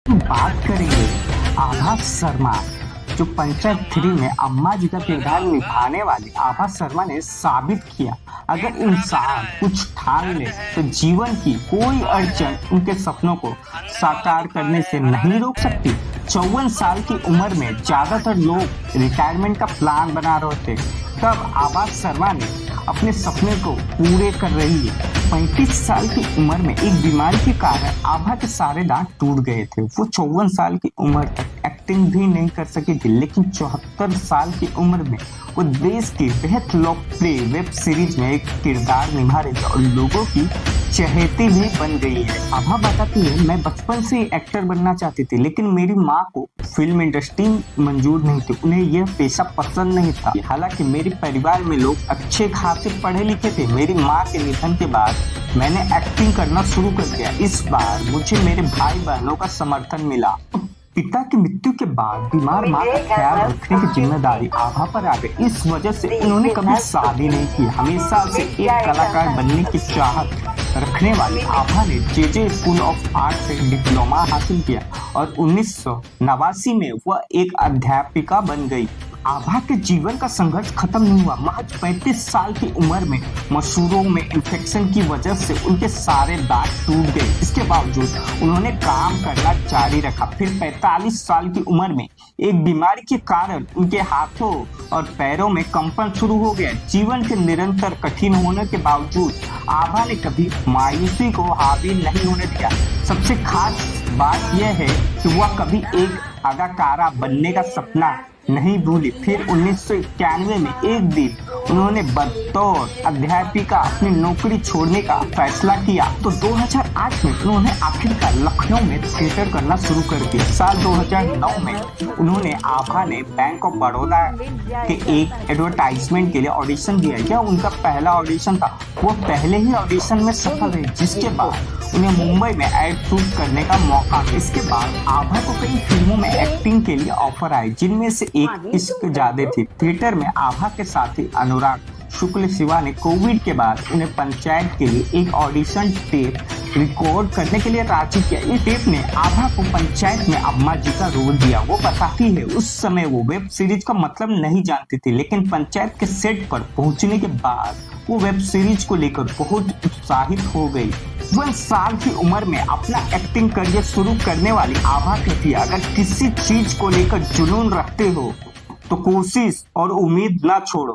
बात करेंगे आभा शर्मा, जो पंचायत 3 में अम्मा जी का किरदार निभाने वाली आभा शर्मा ने साबित किया, अगर इंसान कुछ ठान ले तो जीवन की कोई अड़चन उनके सपनों को साकार करने से नहीं रोक सकती। 54 साल की उम्र में ज्यादातर लोग रिटायरमेंट का प्लान बना रहे थे, तब आभा शर्मा ने अपने सपने को पूरे कर रही है। 35 साल की उम्र में एक बीमारी के कारण आभा के सारे दांत टूट गए थे। वो 54 साल की उम्र तक एक्टिंग भी नहीं कर सकी थी, लेकिन 74 साल की उम्र में वो देश की बेहद लोकप्रिय वेब सीरीज में एक किरदार निभा रही थी और लोगों की चहेती भी बन गई है। आभा बताती है, मैं बचपन से एक्टर बनना चाहती थी, लेकिन मेरी माँ को फिल्म इंडस्ट्री मंजूर नहीं थी। उन्हें यह पेशा पसंद नहीं था। हालांकि मेरे परिवार में लोग अच्छे खासे पढ़े लिखे थे। मेरी माँ के निधन के बाद मैंने एक्टिंग करना शुरू कर दिया। इस बार मुझे मेरे भाई बहनों का समर्थन मिला। पिता की मृत्यु के बाद बीमार माँ का ख्याल रखने की जिम्मेदारी आभा पर आ गई। इस वजह से उन्होंने कभी शादी नहीं की। हमेशा से एक कलाकार बनने की चाहत रखने वाली आभा ने जे स्कूल ऑफ आर्ट से डिप्लोमा हासिल किया और 1989 में वह एक अध्यापिका बन गई। आभा के जीवन का संघर्ष खत्म नहीं हुआ। महज 35 साल की उम्र में मसूड़ों में इन्फेक्शन की वजह से उनके सारे दांत टूट गए। इसके बावजूद उन्होंने काम करना जारी रखा। फिर 45 साल की उम्र में एक बीमारी के कारण उनके हाथों और पैरों में कंपन शुरू हो गया। जीवन के निरंतर कठिन होने के बावजूद आभा ने कभी मायूसी को हावी नहीं होने दिया। सबसे खास बात यह है कि वह कभी एक अदाकारा बनने का सपना नहीं भूली। फिर 1991 में एक दिन उन्होंने बतौर अध्यापिका अपनी नौकरी छोड़ने का फैसला किया, तो 2008 में उन्होंने आखिरकार लखनऊ में थिएटर करना शुरू कर दिया। साल 2009 में उन्होंने आभा ने बैंक ऑफ बड़ौदा के एक एडवर्टाइजमेंट के लिए ऑडिशन दिया। यह उनका पहला ऑडिशन था। वो पहले ही ऑडिशन में सफल रहे, जिसके बाद उन्हें मुंबई में एड शूट करने का मौका मिला। इसके बाद आभा को कई फिल्मों में एक्टिंग के लिए ऑफर आए, जिनमें से एक इश्क जादे थी। थिएटर में आभा के साथी अनुराग शुक्ल शिवा ने कोविड के बाद उन्हें पंचायत के लिए एक ऑडिशन टेप रिकॉर्ड करने के लिए राजी किया। इस टेप ने आभा को पंचायत में अम्मा जी का रोल दिया। वो बताती है, उस समय वो वेब सीरीज का मतलब नहीं जानती थी, लेकिन पंचायत के सेट पर पहुंचने के बाद वो वेब सीरीज को लेकर बहुत उत्साहित हो गई। 1 साल की उम्र में अपना एक्टिंग करियर शुरू करने वाली आभा कहती है, अगर किसी चीज को लेकर जुनून रखते हो तो कोशिश और उम्मीद ना छोड़ो।